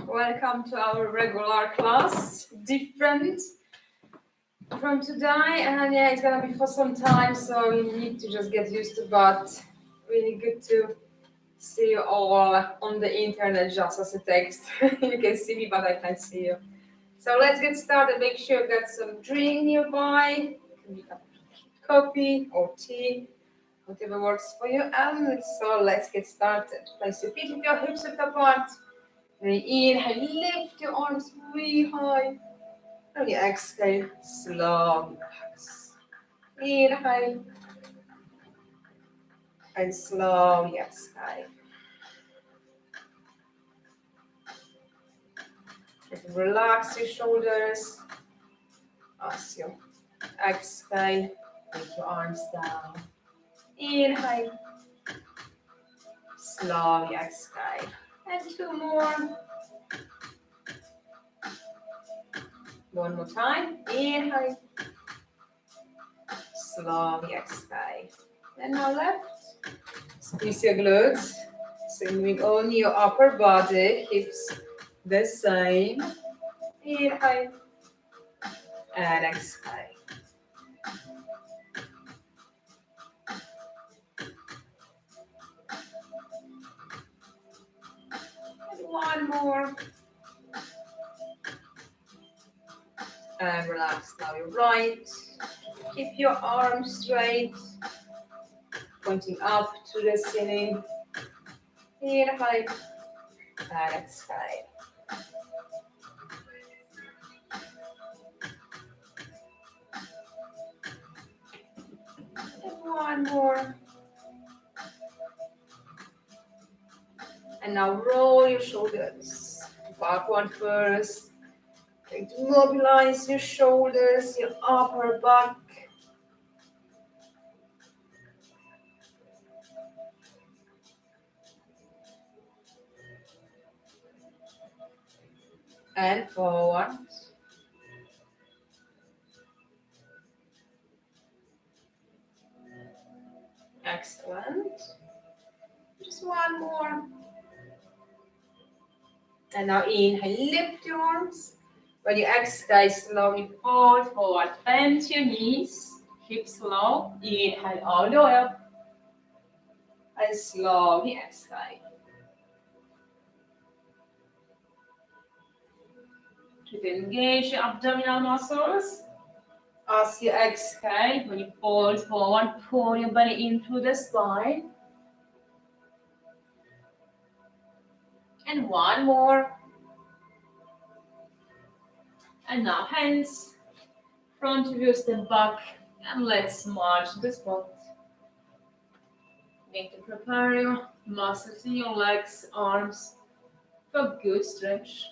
Welcome to our regular class. Different from today, and yeah, it's gonna be for some time, so you need to just get used to. But really good to see you all on the internet, just as a text. You can see me, but I can't see you. So let's get started. Make sure you got some drink nearby. It can be coffee or tea, whatever works for you. And so let's get started. Place your feet with your hips width apart. Inhale, lift your arms really high. And you exhale, slowly relax. Inhale and slowly exhale. Relax your shoulders as you exhale. Take your arms down. Inhale, slowly exhale. And two more. One more time. Inhale, slowly exhale. And now left. Squeeze your glutes. So moving only your upper body, hips the same. Inhale and exhale. And one more. And relax now your right. Keep your arms straight, pointing up to the ceiling. Inhale and exhale. And one more. And now roll your shoulders. Back one first. Try to mobilize your shoulders, your upper back. And forward. Excellent. Just one more. And now inhale, lift your arms. When you exhale, slowly fold forward. Bend your knees, hips low. Inhale all the way up. And slowly exhale. Try to engage your abdominal muscles. As you exhale, when you fold forward, pull your belly in through the spine. And one more. And now hands, front of you, step back, and let's march the spot. Need to prepare your muscles in your legs, arms for a good stretch.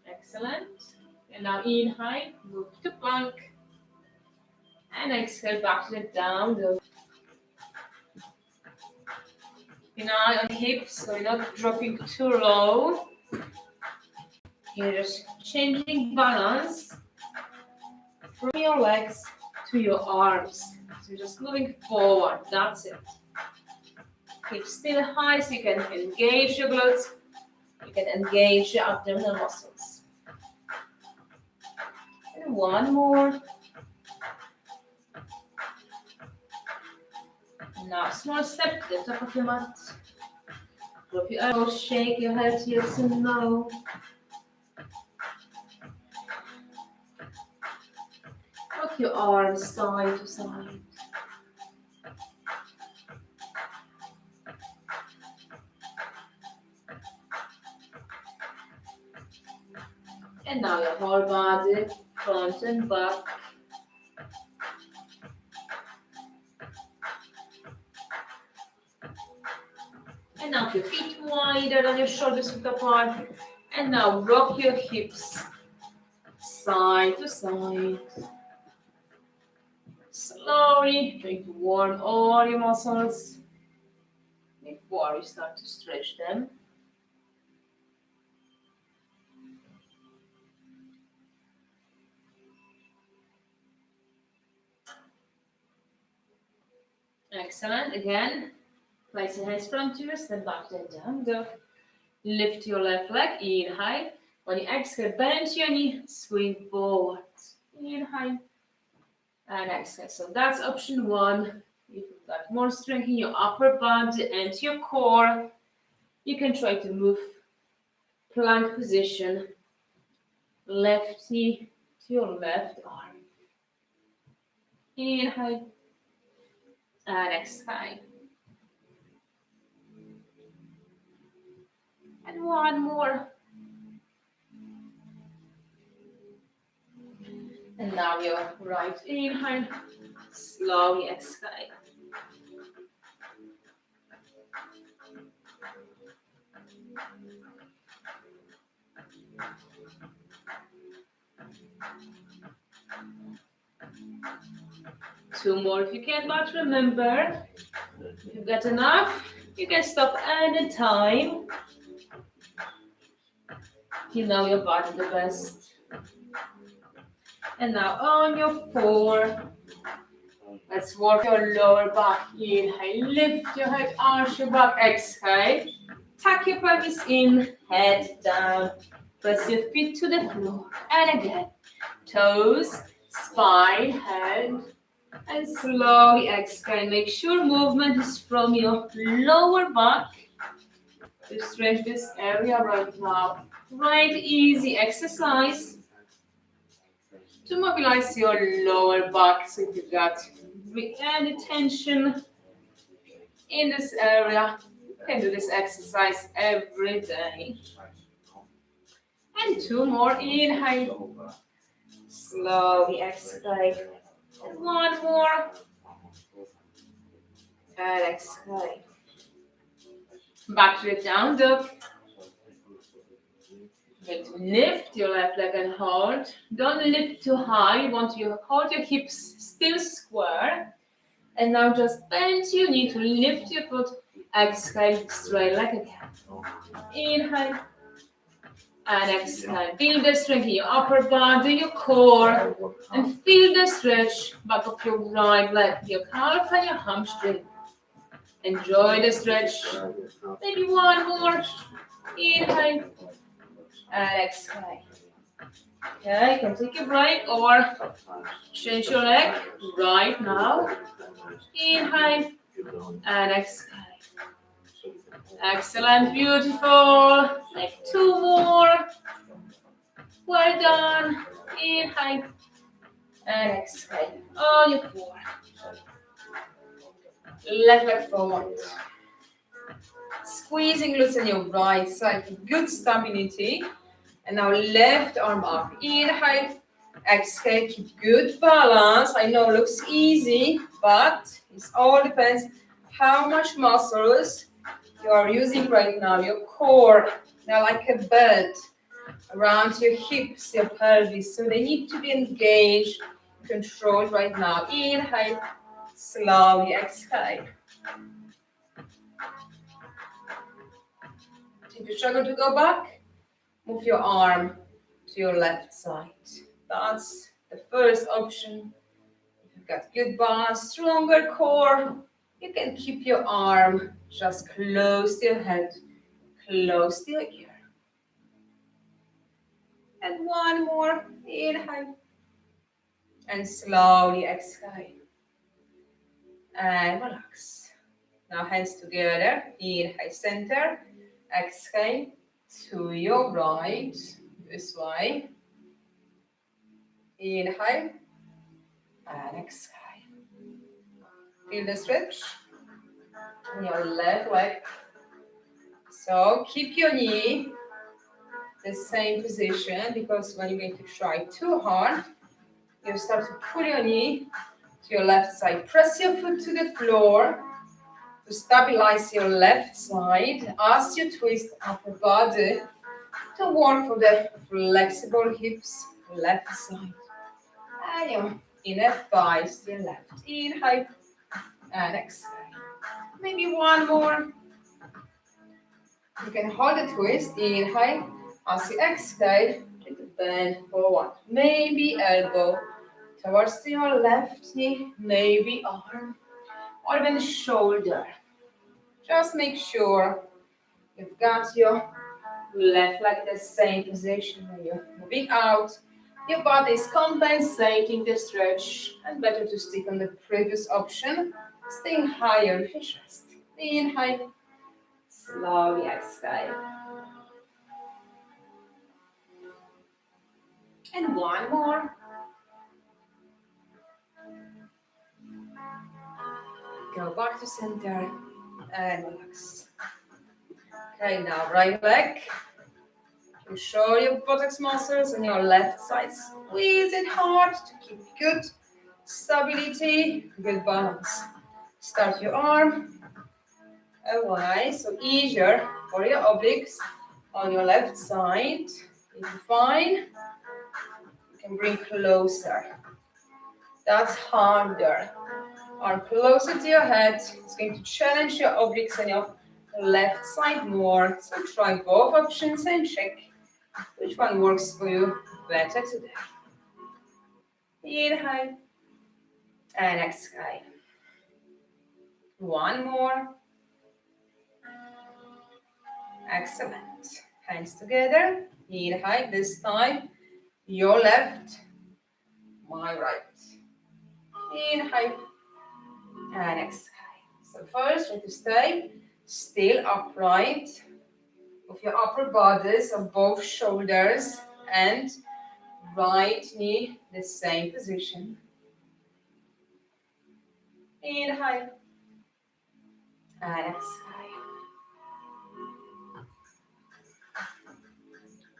Excellent. And now inhale, move to plank. And exhale back to the down dog. Keep an eye on the hips so you're not dropping too low. You're just changing balance from your legs to your arms. So you're just moving forward, that's it. Keep still high so you can engage your glutes. You can engage your abdominal muscles. And one more. Now, small step to the top of your mat. Drop your elbows, shake your head yes and no. Rock your arms side to side. And now your whole body, front and back. And now your feet wider than your shoulders width apart. And now rock your hips side to side. Slowly try to warm all your muscles before you start to stretch them. Excellent. Again, place your hands front to your stand back, then down dog. Lift your left leg, inhale. When you exhale, bend your knee, swing forward. Inhale and exhale. So that's option one. If you've got more strength in your upper body and your core, you can try to move plank position. Left knee to your left arm. Inhale and exhale. And one more. And now your right inhale, slowly exhale. Two more if you can, but remember, if you've got enough, you can stop any time. You know your body the best. And now on your four, let's work your lower back. Inhale, lift your head, arch your back, exhale. Tuck your pelvis in, head down. Press your feet to the floor. And again, toes, spine, head. And slowly exhale. Make sure movement is from your lower back. To stretch this area right now. Right, easy exercise to mobilize your lower back. So if you've got any tension in this area, you can do this exercise every day. And two more. Inhale. Slowly exhale. And one more. And exhale. Back to the down dog. Going to lift your left leg and hold. Don't lift too high. You want to hold your hips still square. And now just bend your knee to lift your foot. Exhale, straight leg again. Inhale. And exhale. Feel the strength in your upper body, your core. And feel the stretch back of your right leg, your calf and your hamstring. Enjoy the stretch. Maybe one more. Inhale. And exhale. Okay, you can take a break or change your leg right now. Inhale and exhale. Excellent, beautiful. Like two more. Well done. Inhale and exhale. On your four. Left leg forward. Squeezing glutes on your right side for good stability. And now left arm up. Inhale, exhale, keep good balance. I know it looks easy, but it all depends how much muscles you are using right now. Your core, they're like a belt around your hips, your pelvis. So they need to be engaged, controlled right now. Inhale, slowly exhale. If you struggle to go back, move your arm to your left side. That's the first option. If you've got good balance, stronger core, you can keep your arm just close to your head, close to your ear. And one more. Inhale. And slowly exhale. And relax. Now hands together. Inhale, center. Exhale to your right, this way. Inhale and exhale. Feel the stretch in your left leg. So keep your knee the same position, because when you're going to try too hard, you start to pull your knee to your left side. Press your foot to the floor to stabilize your left side as you twist upper body to work for the flexible hips, left side. And your inner thighs to your left. Inhale and exhale. Maybe one more. You can hold the twist. Inhale. As you exhale, little bend forward. Maybe elbow towards your left knee, maybe arm. or even shoulder. Just make sure you've got your left leg in the same position when you're moving out. Your body is compensating the stretch, and better to stick on the previous option, staying higher with your chest. Inhale, slowly exhale. And one more. Go back to center and relax. Okay, now right leg. You show your buttocks muscles on your left side. Squeeze it hard to keep good stability, good balance. Start your arm away, so easier for your obliques on your left side. If you find, you can bring closer. That's harder. Arm closer to your head. It's going to challenge your obliques on your left side more. So try both options and check which one works for you better today. Inhale and exhale. One more. Excellent. Hands together. Inhale. This time, your left, my right. Inhale and exhale. So first, try to stay still upright with your upper bodies of both shoulders and right knee the same position. Inhale and exhale.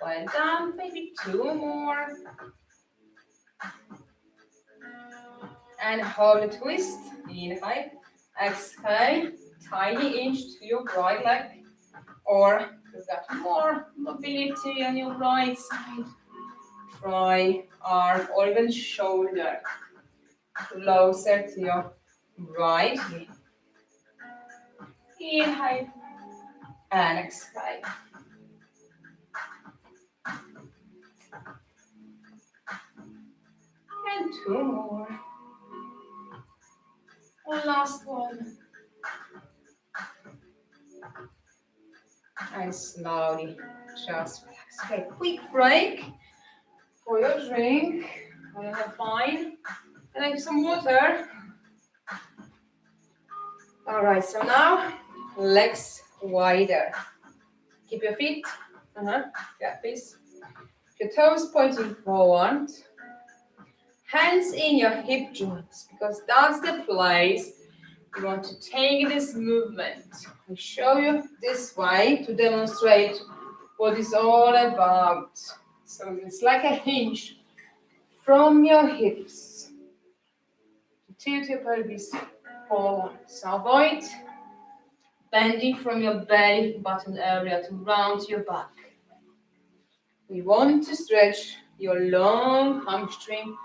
Well done. Maybe two more. And hold a twist. Inhale. Exhale. Tiny inch to your right leg. Or you've got more mobility on your right side. Try arm or even shoulder closer to your right knee. Inhale and exhale. And two more. Last one. And slowly just relax. Okay, quick break for your drink. When you're fine. And then some water. Alright, so now legs wider. Keep your feet. Yeah, please. Your toes pointing forward. Hands in your hip joints, because that's the place you want to take this movement. I'll show you this way to demonstrate what it's all about. So it's like a hinge from your hips to tilt your pelvis forward. So avoid bending from your belly button area to round your back. We want to stretch your long hamstring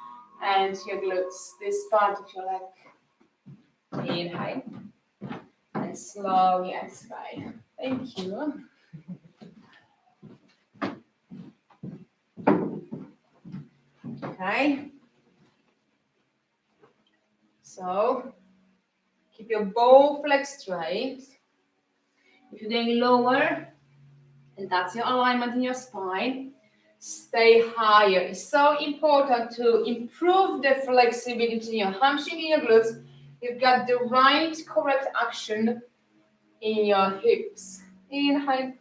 and your glutes, this part of your leg. Inhale and slowly exhale. Thank you. Okay. So keep your both legs straight. If you're doing lower, and that's your alignment in your spine, stay higher. It's so important to improve the flexibility in your hamstring and your glutes. You've got the right, correct action in your hips. Inhale,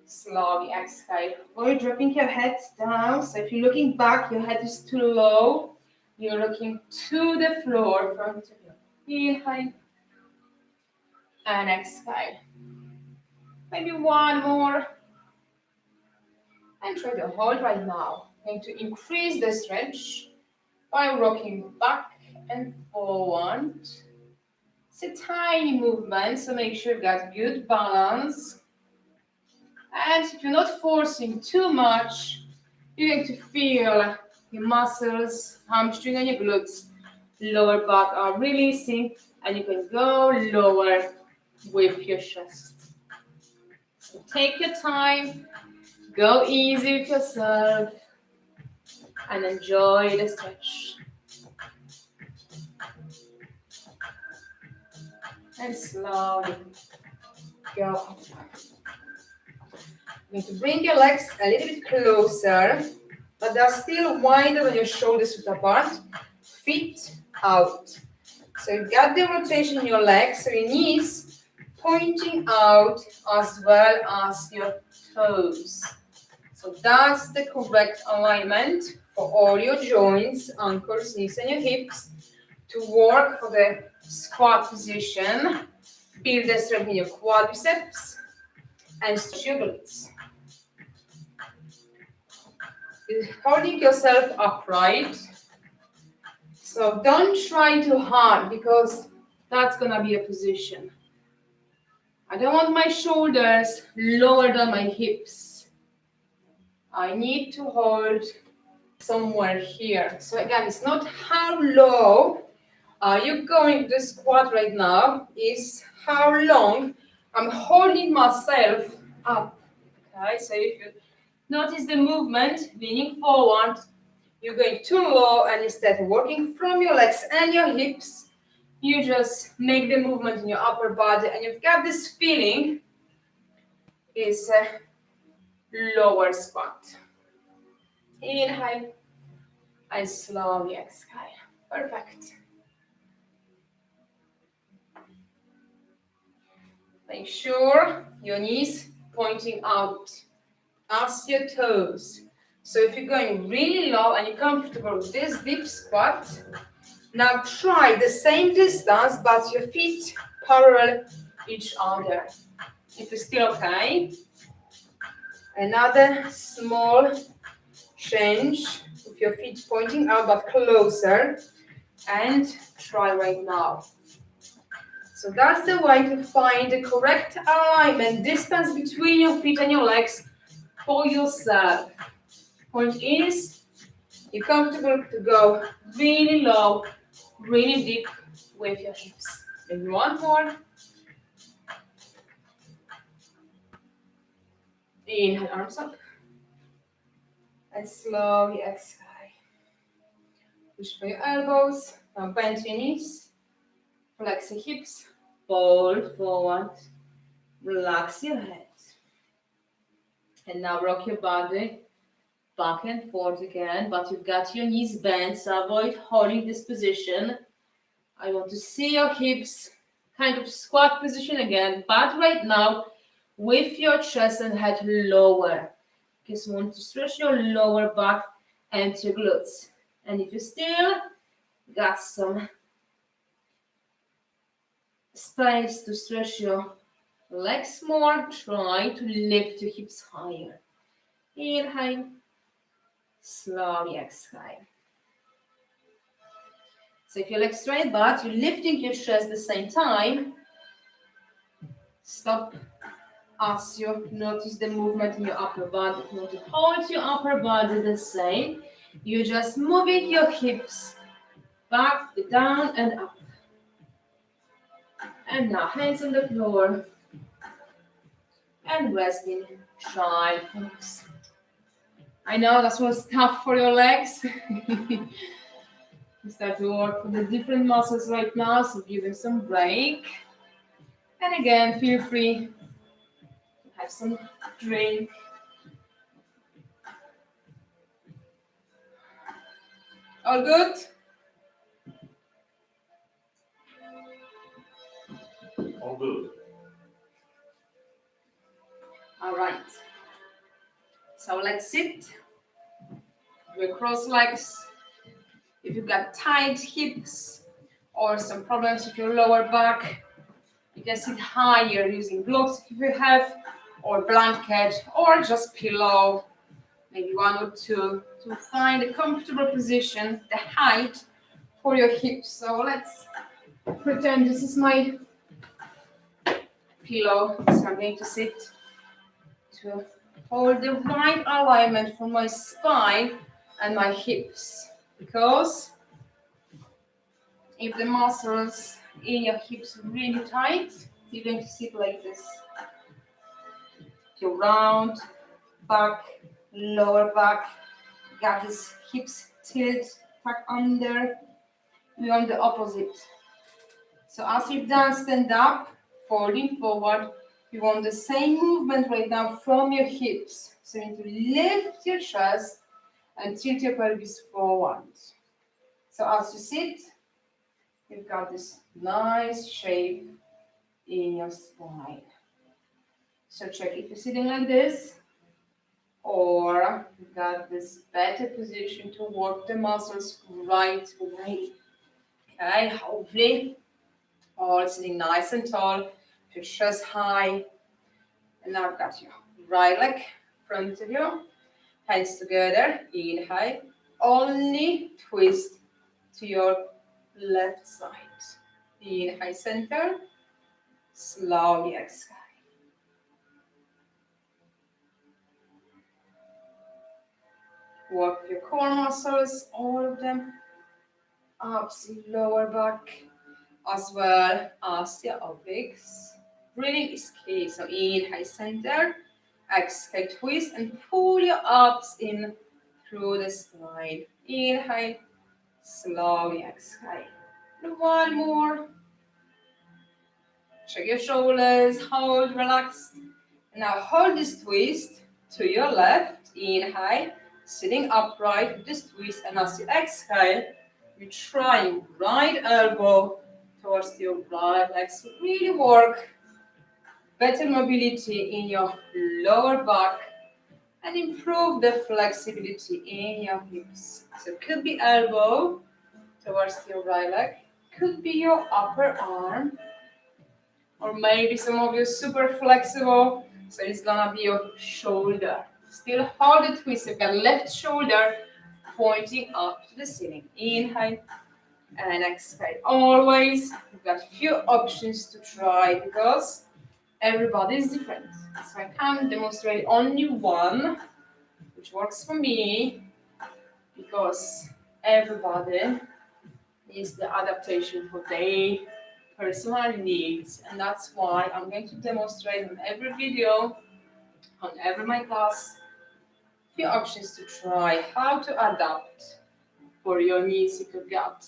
slowly exhale. Avoid dropping your head down. So if you're looking back, your head is too low. You're looking to the floor front of you. Inhale and exhale. Maybe one more. And try to hold right now. I'm going to increase the stretch by rocking back and forward. It's a tiny movement, so make sure you've got good balance. And if you're not forcing too much, you're going to feel your muscles, hamstring and your glutes, lower back are releasing, and you can go lower with your chest. So take your time. Go easy with yourself and enjoy the stretch. And slowly go up. You need to bring your legs a little bit closer, but they're still wider when your shoulders width apart. Feet out. So you've got the rotation in your legs, so your knees pointing out as well as your toes. So that's the correct alignment for all your joints, ankles, knees, and your hips to work for the squat position. Build the strength in your quadriceps and stretch your glutes. Holding yourself upright. So don't try too hard because that's gonna be a position. I don't want my shoulders lower than my hips. I need to hold somewhere here. So again, it's not how low are you going to the squat right now, is how long I'm holding myself up. Okay, so if you notice the movement, leaning forward, you're going too low, and instead of working from your legs and your hips, you just make the movement in your upper body, and you've got this feeling is a lower squat. Inhale and slowly exhale. Perfect. Make sure your knees pointing out as your toes. So if you're going really low and you're comfortable with this deep squat, now try the same distance but your feet parallel each other. If it's still okay, another small change with your feet pointing out but closer, and try right now. So that's the way to find the correct alignment, distance between your feet and your legs for yourself. Point is, you're comfortable to go really low, really deep with your hips. Maybe one more. Inhale, arms up. And slowly exhale. Push for your elbows. Now bend your knees. Flex your hips. Fold forward. Relax your head. And now rock your body back and forth again, but you've got your knees bent, so avoid holding this position. I want to see your hips kind of squat position again, but right now with your chest and head lower. Just want to stretch your lower back and your glutes. And if you still got some space to stretch your legs more, try to lift your hips higher. Inhale, slowly exhale. So if your legs straight, but you're lifting your chest at the same time, stop as you notice the movement in your upper body. If you want to hold your upper body the same, you're just moving your hips back, down, and up. And now hands on the floor and resting child pose. I know that was tough for your legs. You start to work with the different muscles right now, so give them some break. And again, feel free to have some drink. All good? All good. All right. So let's sit. We cross legs. If you've got tight hips or some problems with your lower back, you can sit higher using blocks if you have, or blanket, or just pillow, maybe one or two, to find a comfortable position, the height for your hips. So let's pretend this is my pillow. So I'm going to sit to hold the right alignment for my spine and my hips. Because if the muscles in your hips are really tight, you're going to sit like this. Your round back, lower back, got these hips tilt, tuck under. We want the opposite. So as you've done stand up, folding forward, you want the same movement right now from your hips. So you need to lift your chest and tilt your pelvis forward. So as you sit, you've got this nice shape in your spine. So check if you're sitting like this, or you've got this better position to work the muscles right away. Okay, hopefully all sitting nice and tall, your chest high. And now I've got your right leg in front of you, hands together, inhale, only twist to your left side. Inhale, center, slowly exhale. Work your core muscles, all of them, abs and lower back, as well as the obliques. Breathing is key, so inhale, center, exhale, twist, and pull your abs in through the spine. Inhale, slowly exhale. And one more. Check your shoulders, hold, relaxed. Now hold this twist to your left. Inhale, sitting upright with this twist, and as you exhale, you try your right elbow towards your right leg. So really work better mobility in your lower back and improve the flexibility in your hips. So it could be elbow towards your right leg, could be your upper arm, or maybe some of you super flexible, so it's gonna be your shoulder. Still hold the twist. You've got left shoulder pointing up to the ceiling. Inhale and exhale. Always, you've got few options to try because everybody is different. So I can demonstrate only one, which works for me, because everybody needs the adaptation for their personal needs, and that's why I'm going to demonstrate on every video, on every my class, few options to try how to adapt for your needs if you've got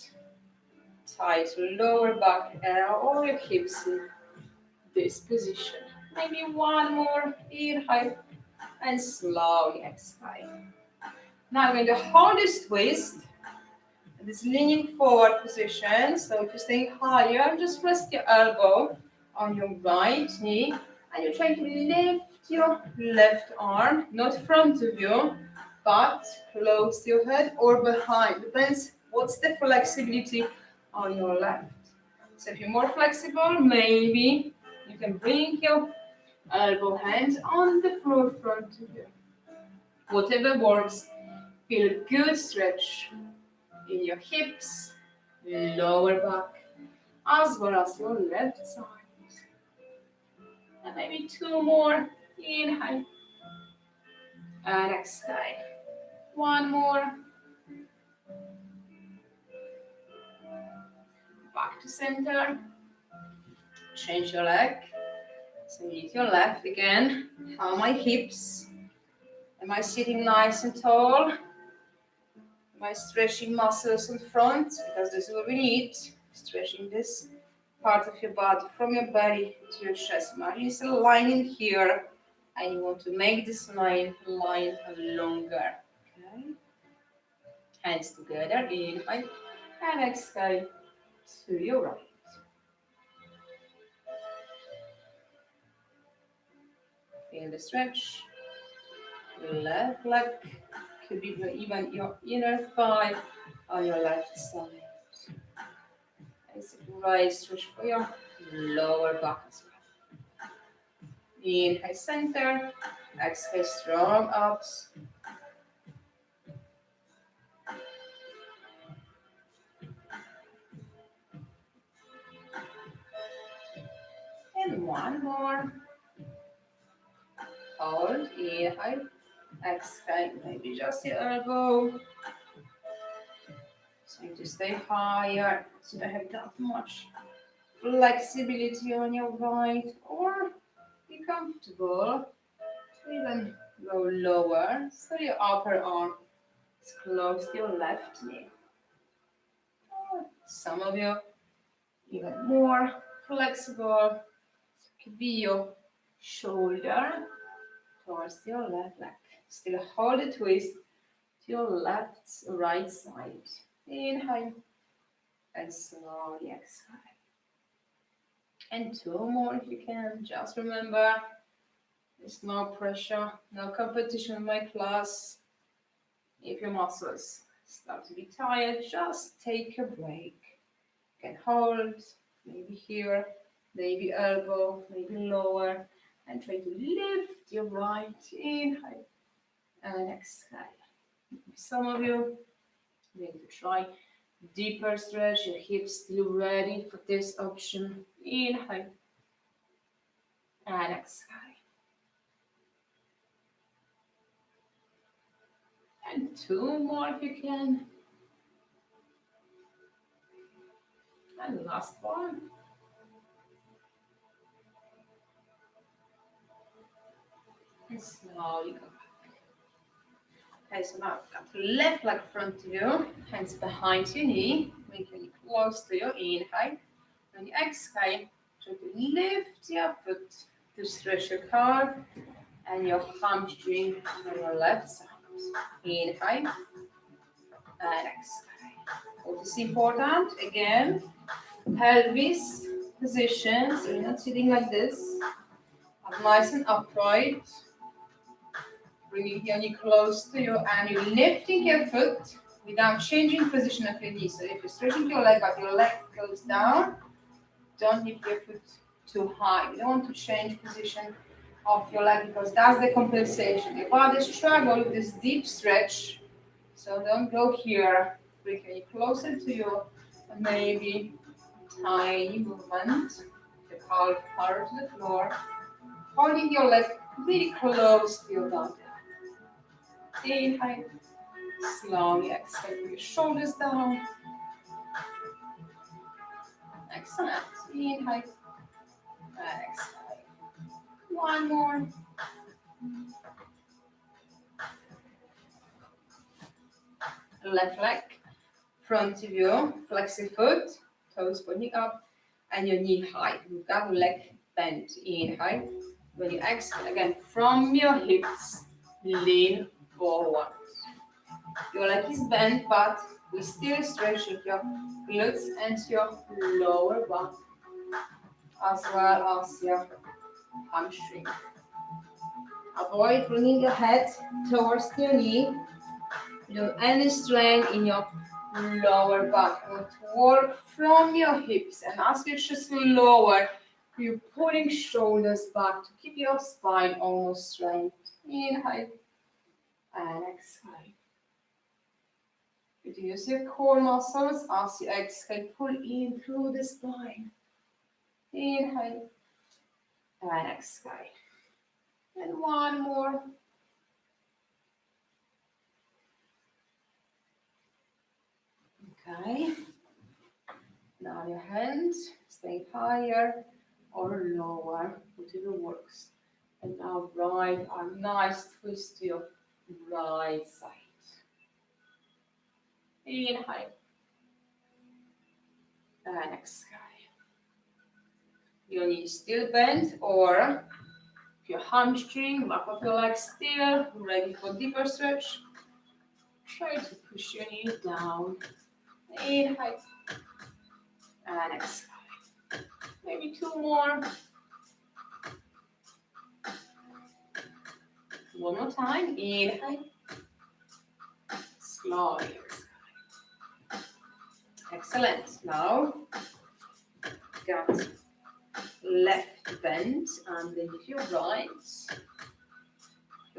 tight lower back area or your hips in this position. Maybe one more, inhale and slowly exhale. Now I'm going to hold this twist, this leaning forward position. So if you're staying higher, just rest your elbow on your right knee and you're trying to lift your left arm, not front of you, but close to your head or behind. Depends what's the flexibility on your left. So if you're more flexible, maybe you can bring your elbow hands on the floor front of you. Whatever works, feel a good stretch in your hips, lower back, as well as your left side. And maybe two more. Inhale and exhale. One more. Back to center. Change your leg. So meet your left again. How are my hips? Am I sitting nice and tall? Am I stretching muscles in front? Because this is what we need. Stretching this part of your body from your belly to your chest. Imagine it's a line in here, and you want to make this line longer. Okay. Hands together. Inhale and exhale to your right. Feel the stretch. Left leg, could be even your inner thigh on your left side. Nice right stretch for your lower back as well. Inhale, center. Exhale, strong abs. And one more. Hold, inhale. Exhale, maybe just your elbow. So to stay higher, so you don't have that much flexibility on your right, or be comfortable to even go lower, so your upper arm is close to your left knee. Or some of you even more flexible. So it could be your shoulder towards your left leg. Still hold the twist to your left, right side. Inhale and slowly exhale. And two more if you can. Just remember, there's no pressure, no competition in my class. If your muscles start to be tired, just take a break. You can hold, maybe here, maybe elbow, maybe lower, and try to lift your right inhale and exhale. Some of you are going to try deeper stretch, your hips still ready for this option. Inhale and exhale. And two more if you can. And last one. And slowly go back. Okay, so now come to left leg front of you, hands behind your knee, make your knee close to your inhale. When you exhale, try to lift your foot to stretch your calf and your hamstring on your left side. Inhale and exhale. What is important? Again, pelvis position, so you're not sitting like this. Up nice and upright. Bringing your knee close to you and you're lifting your foot without changing position of your knee. So if you're stretching your leg but your leg goes down, don't lift your foot too high. You don't want to change position of your leg because that's the compensation. Your body struggles with this deep stretch, so don't go here. Bring your knee closer to you and maybe tiny movement. The calf part to the floor, holding your leg really close to your body. Inhale, slowly exhale, bring your shoulders down. Excellent. Inhale and exhale. One more. Left leg, front of you, flex your foot, toes pointing up, and your knee high. You've got the leg bent. Inhale. When you exhale, again, from your hips, lean forward. Your leg is bent, but we still stretch your glutes and your lower back, as well as your hamstring. Avoid bringing your head towards your knee. You don't any strain in your lower back. You want to work from your hips, and as you just lower, you're pulling shoulders back to keep your spine almost straight. Inhale and exhale. Reduce your core muscles as you exhale, pull in through the spine. Inhale and exhale. And one more. Okay. Now your hands stay higher or lower, whatever works. And now right arm, nice twist to your right side. Inhale and exhale. Your knee is still bent, or if your hamstring, back of your leg still ready for deeper stretch, try to push your knee down. Inhale and exhale. Maybe two more. One more time. Inhale. Slowly exhale. Excellent. Now, got left bend underneath your right.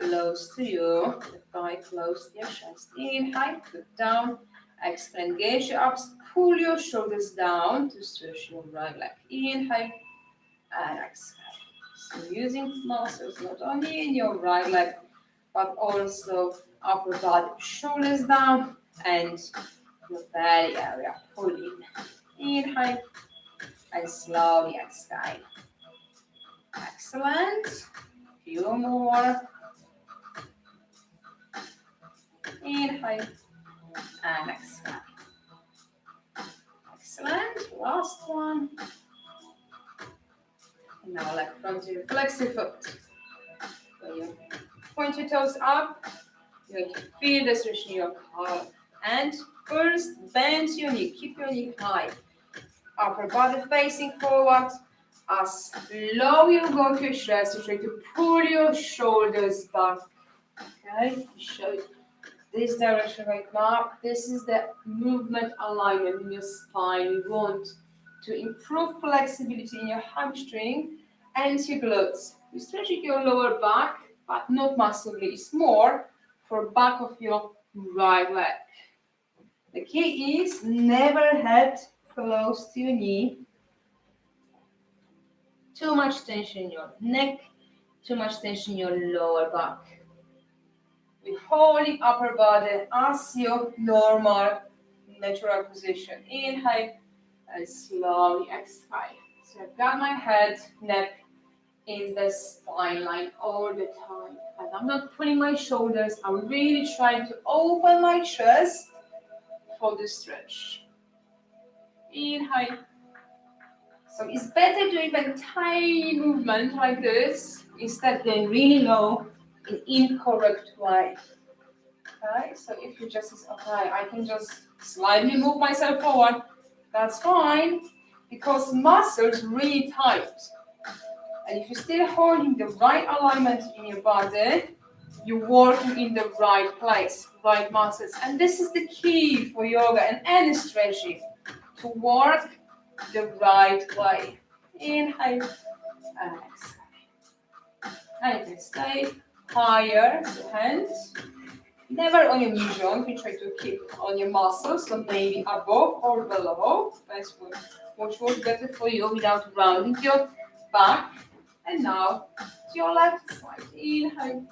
Close to you. The thigh close to your chest. Inhale, foot down. Exhale, engage your abs. Pull your shoulders down to stretch your right leg. Inhale and exhale. So using muscles not only in your right leg, but also upper body, shoulders down, and your belly area. Pull in. Inhale and slowly exhale. Excellent. Few more. Inhale and exhale. Excellent. Last one. And now leg front to your flexi foot. So you point your toes up. You're going to feel the stretch in your calf. And first, bend your knee. Keep your knee high. Upper body facing forward. As low you go to your chest, you try to pull your shoulders back. Okay, show it this direction right now. This is the movement alignment in your spine. You want to improve flexibility in your hamstring and your glutes. You're stretching your lower back, but not massively. It's more for back of your right leg. The key is never head close to your knee. Too much tension in your neck, too much tension in your lower back. We're holding upper body as your normal, natural position. Inhale and slowly exhale. So I've got my head, neck in the spine line all the time. And I'm not pulling my shoulders. I'm really trying to open my chest for the stretch. Inhale. So it's better doing a tiny movement like this instead of going really low in incorrect way. Okay, so if you just, okay, I can just slightly move myself forward, that's fine, because muscles really tight. And if you're still holding the right alignment in your body, you're working in the right place, right muscles. And this is the key for yoga and any stretching, to work the right way. Inhale and exhale. And you can stay higher, so hands never on your knee joint. We try to keep on your muscles, so maybe above or below. That's what works better for you without rounding your back. And now to your left side. Inhale.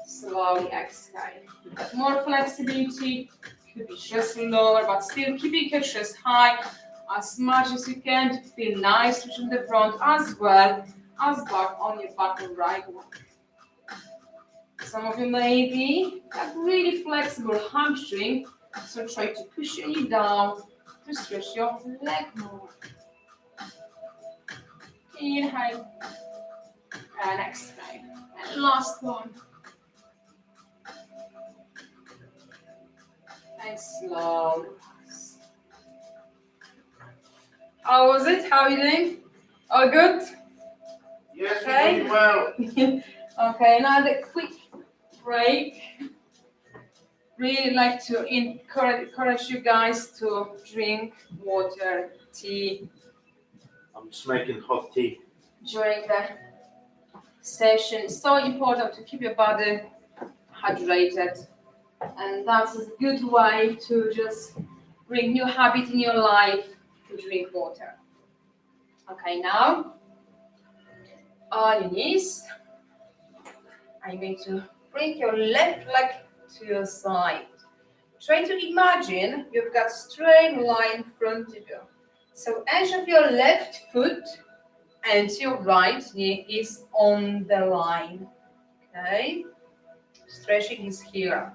Slowly exhale. You get more flexibility. Could be just lower, but still keeping your chest high as much as you can to feel nice from the front as well as back on your back and right leg. Some of you may be a really flexible hamstring, so try to push your knee down to stretch your leg more. Inhale and exhale. And last one. And slow. How was it? How are you doing? All good? Yes, Okay. you're doing well. Okay, now the quick break. Really like to encourage you guys to drink water, tea I'm just making hot tea. during the session. It's so important to keep your body hydrated, and that's a good way to just bring new habit in your life to drink water. Okay, now on your knees, I'm going to bring your left leg to your side. Try to imagine you've got straight line in front of you. So edge of your left foot and your right knee is on the line. Okay? Stretching is here.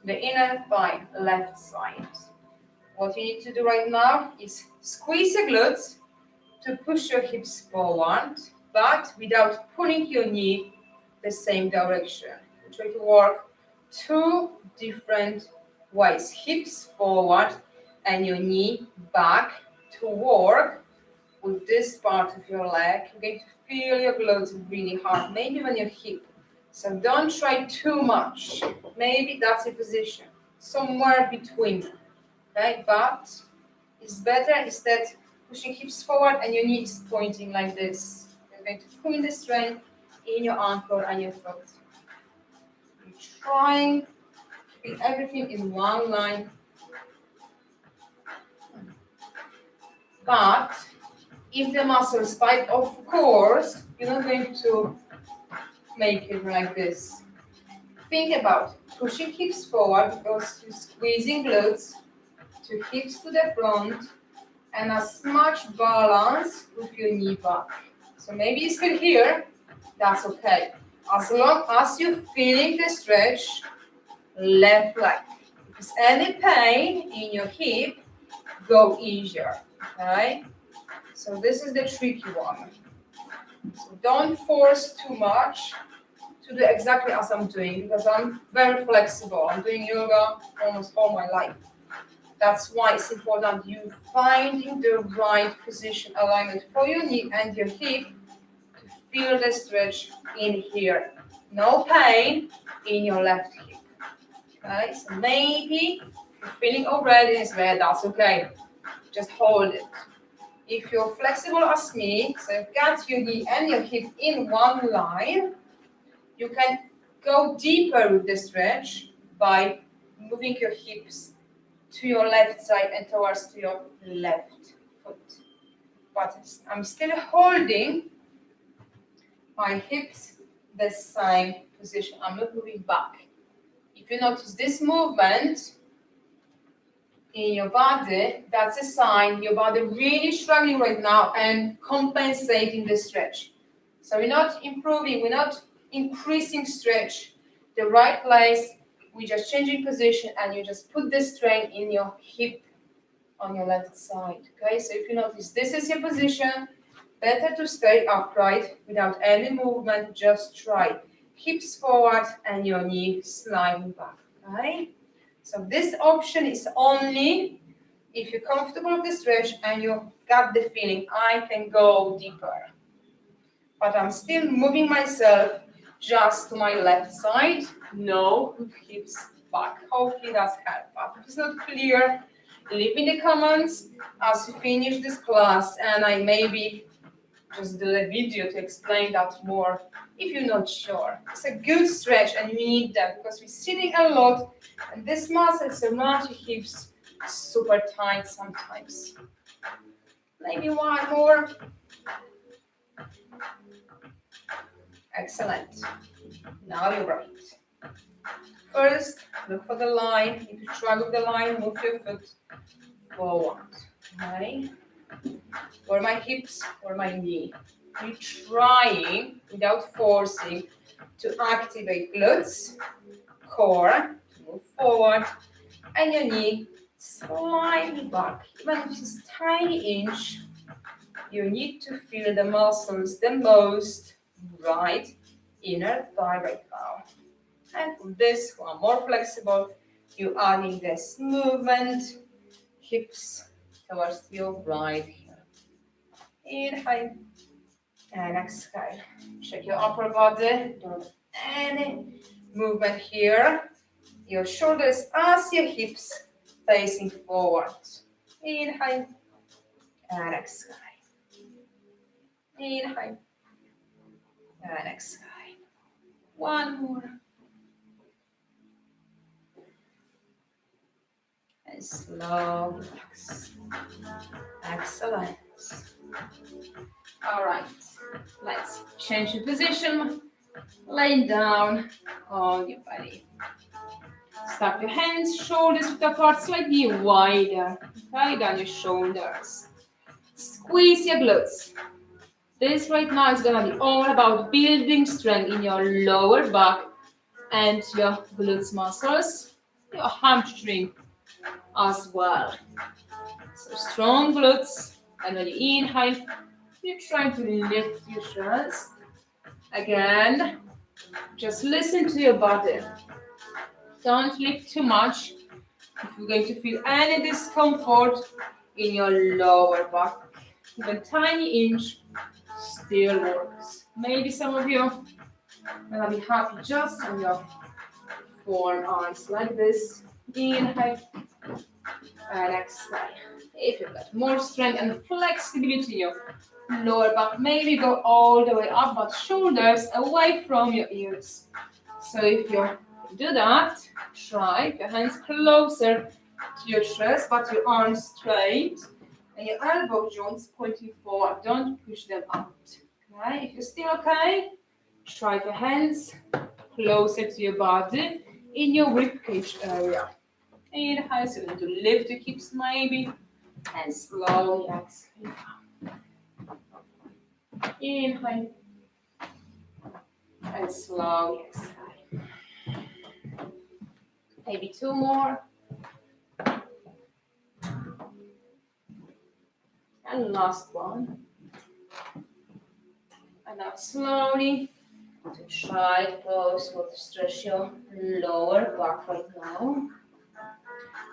The inner thigh, left side. What you need to do right now is squeeze your glutes to push your hips forward, but without pulling your knee the same direction. Try to work two different ways. Hips forward and your knee back to work with this part of your leg. You're going to feel your glutes really hard, maybe when your hip. So don't try too much. Maybe that's a position, somewhere between. Okay, but it's better instead pushing hips forward and your knee is pointing like this. You're going to feel the strength in your ankle and your foot. You're trying to keep everything in one line. But if the muscle is tight, of course, you're not going to make it like this. Think about pushing hips forward because you're squeezing glutes to hips to the front and as much balance with your knee back. So maybe you're still here, that's okay. As long as you're feeling the stretch, left leg. If there's any pain in your hip, go easier. okay? So this is the tricky one. So don't force too much to do exactly as I'm doing, because I'm very flexible. I'm doing yoga almost all my life. That's why it's important you finding the right position alignment for your knee and your hip to feel the stretch in here. No pain in your left hip. Okay, so maybe you're feeling already is there, that's okay. Just hold it. If you're flexible as me, so you've got your knee and your hip in one line, you can go deeper with the stretch by moving your hips to your left side and towards to your left foot. But I'm still holding my hips the same position. I'm not moving back. If you notice this movement in your body, that's a sign your body really struggling right now and compensating the stretch. So we're not improving, we're not increasing stretch the right place, we're just changing position and you just put the strain in your hip on your left side. Okay, so if you notice this is your position, better to stay upright without any movement, just try. Hips forward and your knee sliding back. Okay, so this option is only if you're comfortable with the stretch and you got the feeling I can go deeper. But I'm still moving myself just to my left side, no hips back. Hopefully that's helped. But if it's not clear, leave in the comments as we finish this class and I maybe just do a video to explain that more if you're not sure. It's a good stretch and you need that because we're sitting a lot and this muscles around your hips super tight sometimes. Maybe one more. Excellent. Now you're right. First, look for the line. If you struggle with the line, move your foot forward. Okay. Or my hips or my knee. You're trying, without forcing, to activate glutes, core, move forward, and your knee slightly back. Even if it's a tiny inch, you need to feel the muscles the most right inner thigh right now. And for this one more flexible, you're adding this movement, hips towards your right here. Inhale and exhale. Check your upper body. Don't any movement here. Your shoulders as your hips facing forward. Inhale and exhale. Inhale and exhale. One more. And slow relax. Excellent. All right. Let's change the position. Lay down on your body. Stack your hands, shoulders width apart, slightly wider. Okay, down your shoulders. Squeeze your glutes. This right now is gonna be all about building strength in your lower back and your glutes muscles, your hamstring as well. So strong glutes, and when you inhale, you're trying to lift your chest. Again, just listen to your body. Don't lift too much. If you're going to feel any discomfort in your lower back, even tiny inch still works. Maybe some of you will be happy just on your forearms like this. Inhale and exhale. If you've got more strength and flexibility in your lower back, maybe go all the way up, but shoulders away from your ears. So if you do that, try your hands closer to your chest, but your arms straight and your elbow joints pointing forward. Don't push them out. Okay? If you're still okay, try your hands closer to your body in your ribcage area. Inhale, so you're going to lift your hips maybe, and slowly exhale. Inhale, and slowly exhale. Maybe two more. And last one. And now slowly to child pose. We'll stretch your lower back right now.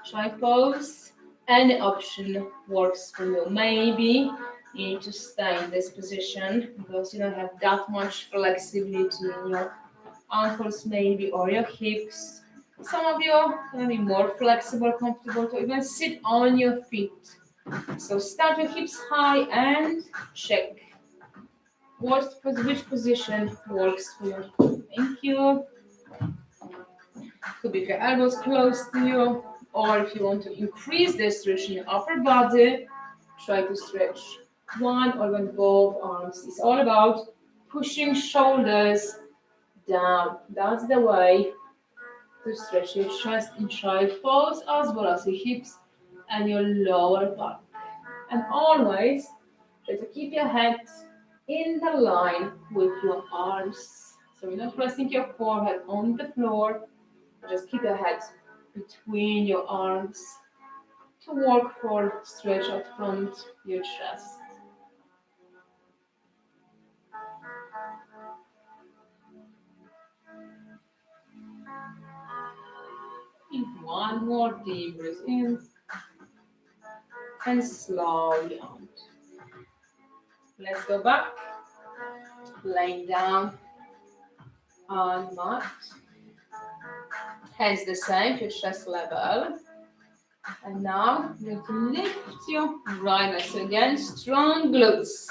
Child pose. Any option works for you. Maybe you need to stay in this position because you don't have that much flexibility in your ankles maybe or your hips. Some of you are going to be more flexible, comfortable to even sit on your feet. So start your hips high and check which position works for you. Thank you. Could be if your elbows close to you, or if you want to increase the stretch in your upper body, try to stretch one or even both arms. It's all about pushing shoulders down. That's the way to stretch your chest in child pose as well as your hips and your lower back. And always try to keep your head in the line with your arms. So you're not pressing your forehead on the floor. Just keep your head between your arms to work for stretch out front your chest. In one more deep breath in and slowly out. Let's go back. Laying down on mat. Hands the same to chest level. And now you need to lift your right leg. So again, strong glutes.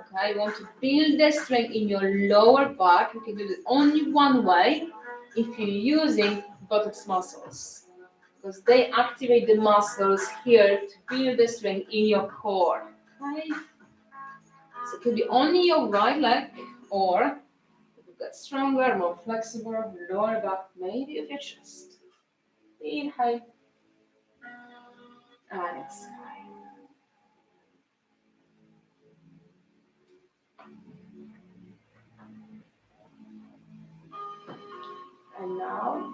Okay, you want to build the strength in your lower back. You can do it only one way if you're using buttocks muscles, because they activate the muscles here to build the strength in your core. Okay? So it could be only your right leg, or if you get stronger, more flexible, lower back, maybe of your chest. Inhale and exhale. And now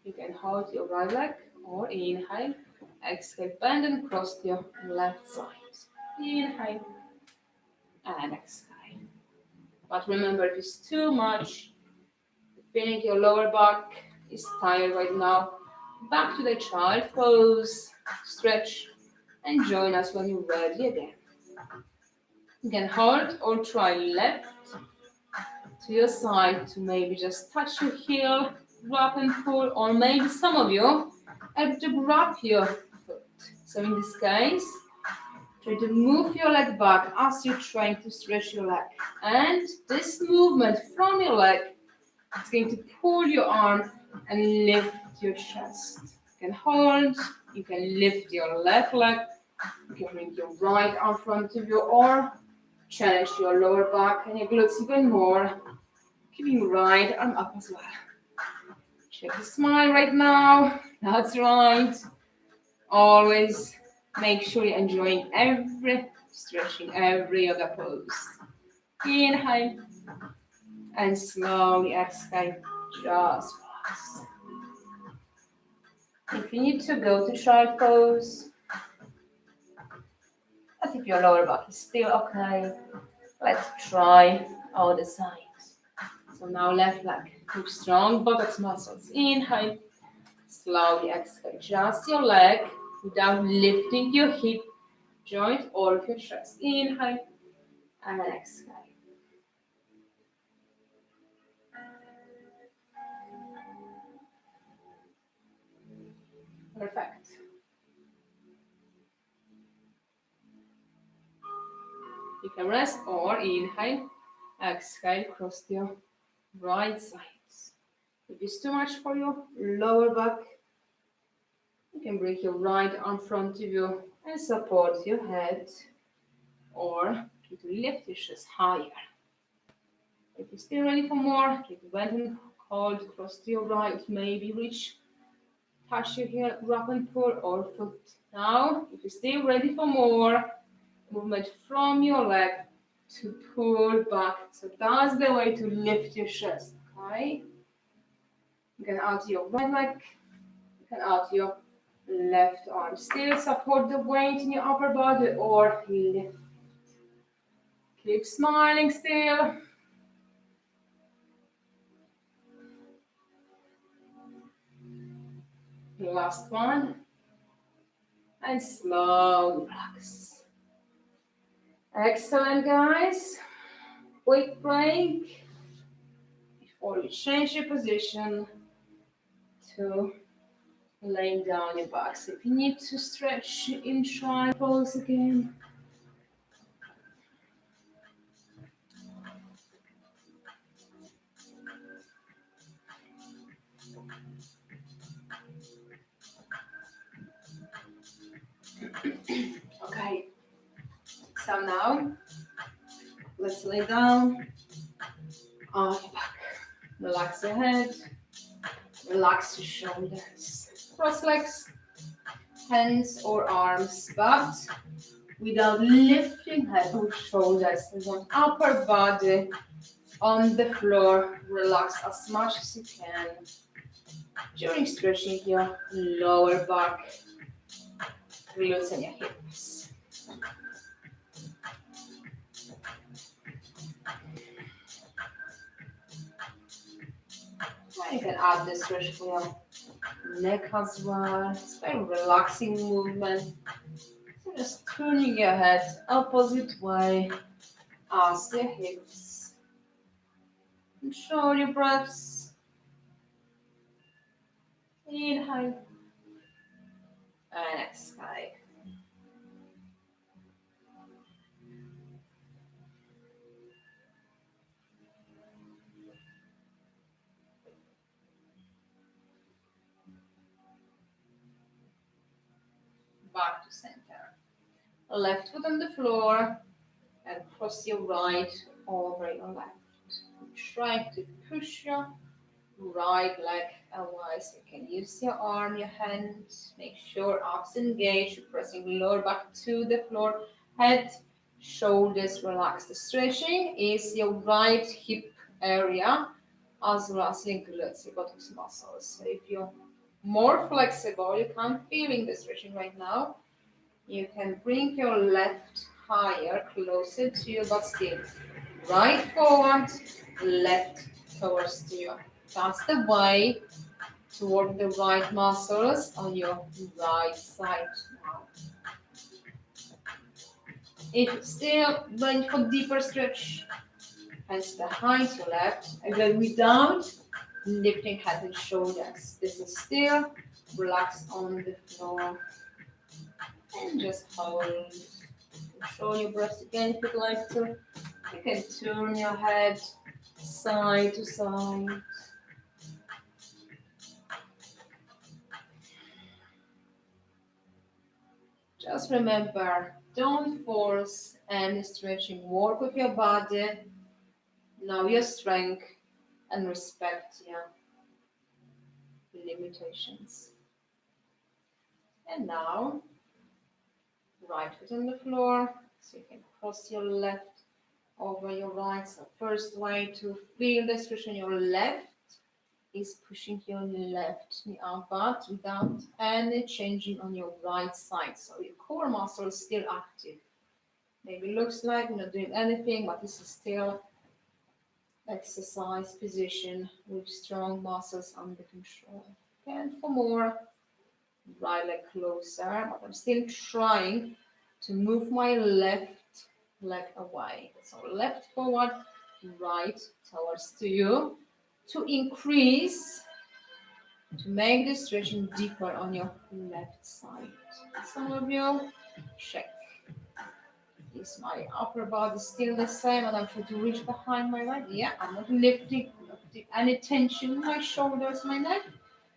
you can hold your right leg or inhale, exhale, bend and cross to your left side. Inhale and exhale. But remember, if it's too much, feeling your lower back is tired right now, back to the child pose, stretch, and join us when you're ready again. You can hold or try left to your side to maybe just touch your heel, wrap and pull, or maybe some of you have to grab your foot. So in this case, try to move your leg back as you're trying to stretch your leg. And this movement from your leg is going to pull your arm and lift your chest. You can hold, you can lift your left leg, you can bring your right arm front of you, or challenge your lower back and your glutes even more. Keeping right arm up as well. Check the smile right now. That's right. Always make sure you're enjoying every stretching, every yoga pose. Inhale and slowly exhale, just fast. If you need to go to child pose, but if your lower back is still okay, let's try other side. So now left leg, with strong buttocks muscles. Inhale, slowly exhale. Just your leg without lifting your hip joint or of your chest. Inhale and exhale. Perfect. You can rest or inhale, exhale, cross to your right side. If it's too much for your lower back, you can bring your right arm front of you and support your head, or try to lift your chest higher. If you're still ready for more, try to bend and hold, cross to your right, maybe reach, touch your heel, wrap and pull, or foot. Now, if you're still ready for more, movement from your leg to pull back. So that's the way to lift your chest, okay? You can add your right leg, you can add your Left arm still support the weight in your upper body or lift. Keep smiling still. Last one. And slow relax. Excellent, guys. Quick break before we change your position to laying down your back. So if you need to stretch in child pose again. Okay, so now let's lay down on your back. Relax your head, relax your shoulders. Cross legs, hands or arms, but without lifting head or shoulders. We want upper body on the floor. Relax as much as you can during stretching your lower back, glutes and your hips. And you can add the stretch for your neck as well. It's a very relaxing movement. So just turning your head opposite way as your hips. Control your breaths. Inhale and exhale. Back to center. Left foot on the floor and cross your right over your left. Try to push your right leg away. So you can use your arm, your hand. Make sure abs engaged. You're pressing lower back to the floor. Head, shoulders relax. The stretching is your right hip area as well as your glutes, your buttocks muscles. So if you're more flexible, you can't feeling the stretching right now, you can bring your left higher, closer to you, but still right forward, left towards you. That's the way toward the right muscles on your right side now. If you're still going for deeper stretch, hands behind your left, again without lifting head and shoulders. This is still relax on the floor. And just hold. Control your breath again if you'd like to. You can turn your head side to side. Just remember, don't force any stretching. Work with your body. Know your strength and respect your limitations. And now, right foot on the floor, so you can cross your left over your right. So first way to feel the stretch on your left is pushing your left knee up, but without any changing on your right side. So your core muscle is still active. Maybe looks like you're not doing anything, but this is still exercise position with strong muscles under control. And for more, right leg closer, but I'm still trying to move my left leg away. So left forward, right towards to you to increase, to make the stretching deeper on your left side. Some of you, check. Is my upper body still the same and I'm trying to reach behind my leg? Yeah, I'm not lifting any tension in my shoulders, my neck.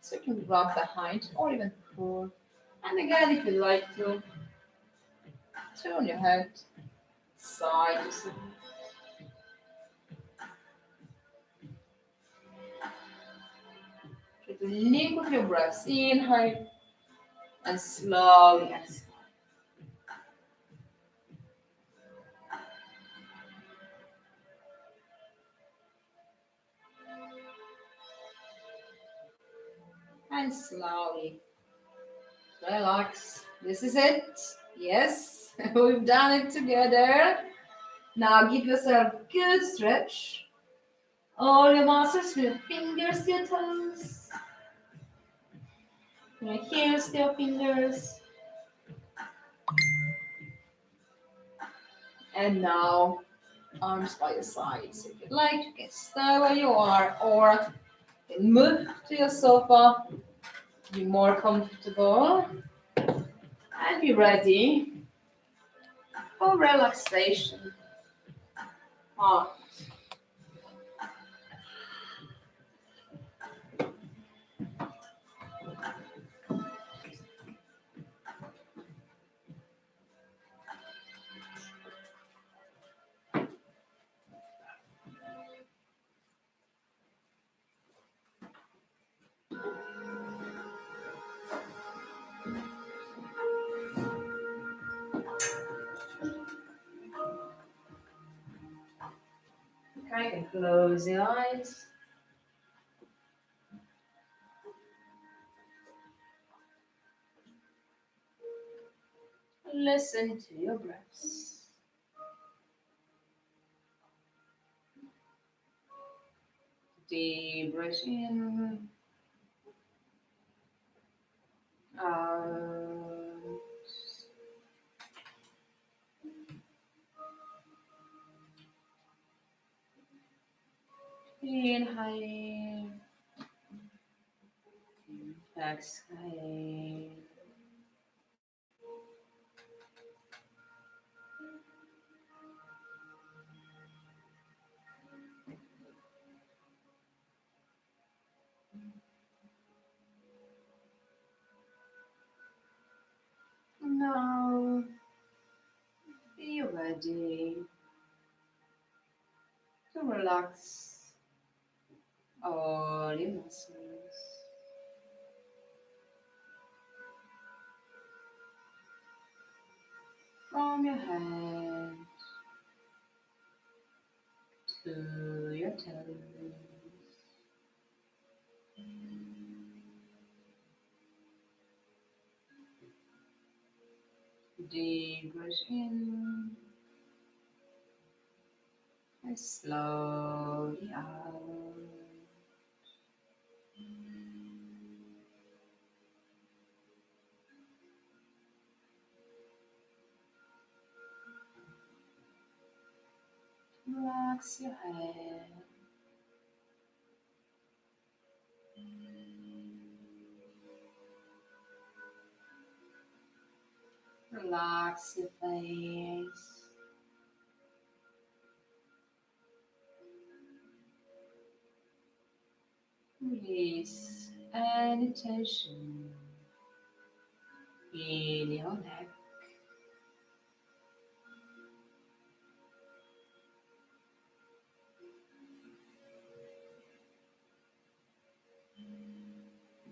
So you can grab behind or even pull. And again, if you like to, turn your head side to side. Try to link with your breaths. Inhale and slowly exhale. And slowly Relax. This is it. Yes, we've done it together. Now give yourself a good stretch. All your muscles, your fingers, your toes. Your heels, your fingers. And now, arms by your sides. If you'd like, you can stay where you are or you can move to your sofa. Be more comfortable. And be ready for relaxation. Ah. Okay, you can close your eyes. Listen to your breaths. Deep breath in. Out. Inhale. Exhale. Now be ready to relax all your muscles from your head to your toes. Deep breath in and slowly out. Relax your head. Relax your face. Release any tension in your neck.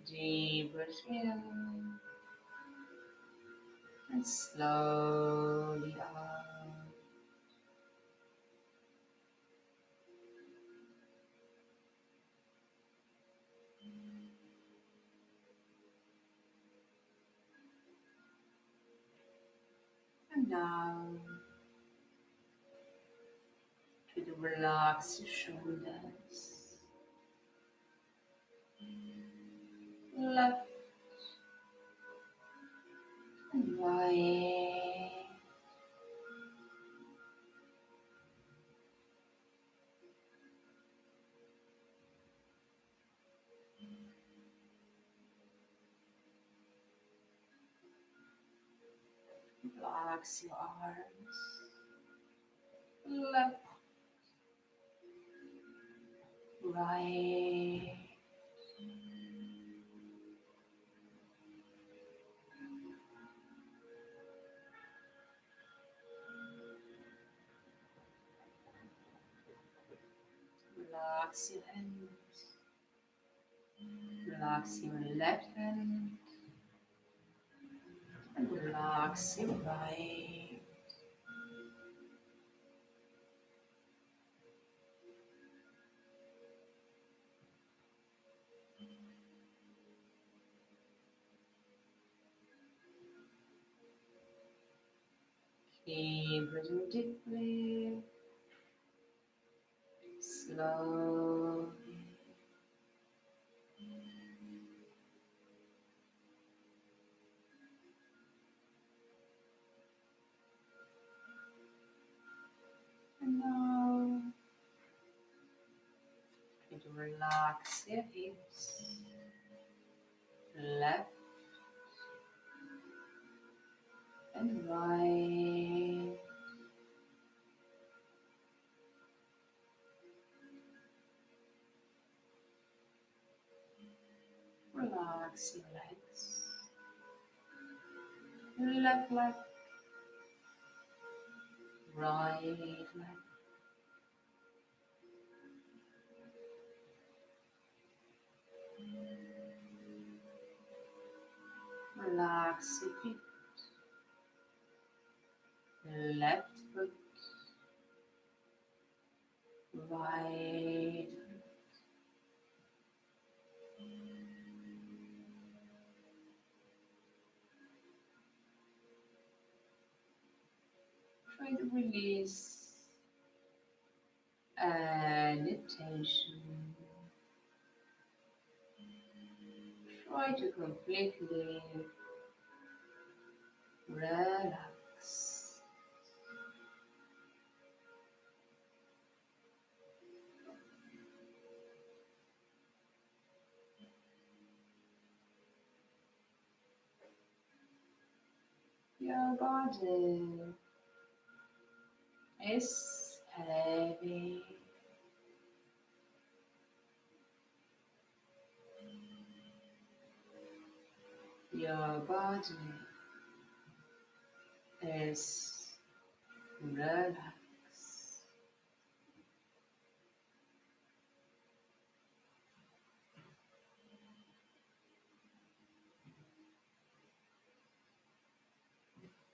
Deep breath in and slowly out. And now try to relax your shoulders. Left and right. Relax your arms. Left, right. Relax your hands. Relax your left hand. And relax your right. Keep breathing deeply, slow. And now try to relax your hips, left and right. Relax your legs, left leg, right leg. Relax your feet, left foot, right. Try to release any tension. Try to completely relax. Your body is heavy. Your body is relaxed.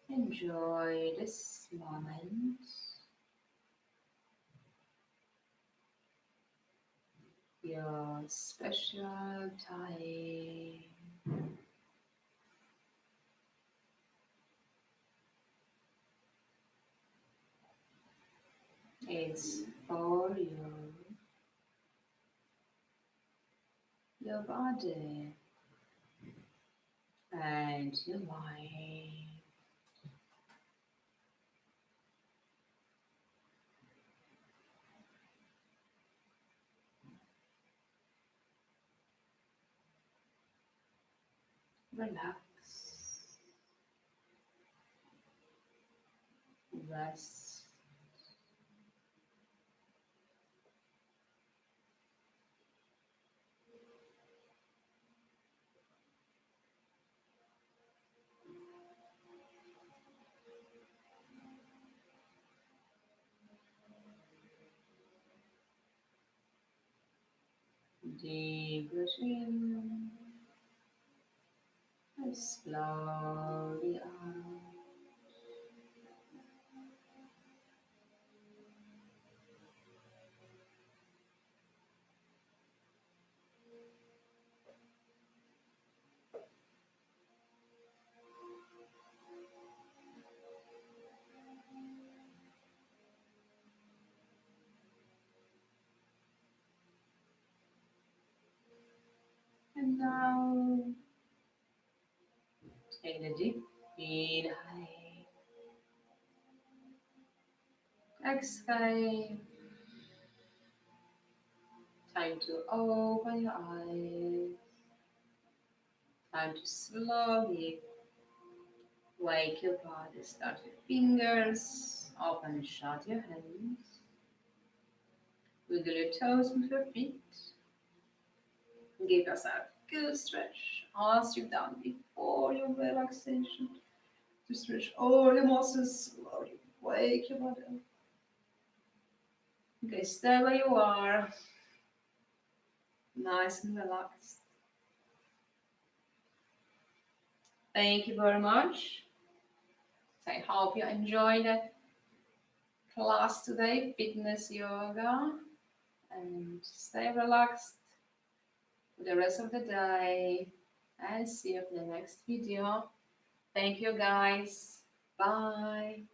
Enjoy this moment, your special time. It's for you, your body, and your mind. Relax, rest, deep breath in and slowly out. And now take a deep inhale. Exhale. Time to open your eyes. Time to slowly wake your body. Start with fingers. Open and shut your hands. Wiggle your toes with your feet. Give yourself a good stretch. As you've done before your relaxation. To stretch all your muscles. Slowly wake your body up. Okay, stay where you are. Nice and relaxed. Thank you very much. I hope you enjoyed the class today, fitness yoga, and stay relaxed for the rest of the day, and see you in the next video. Thank you guys. Bye.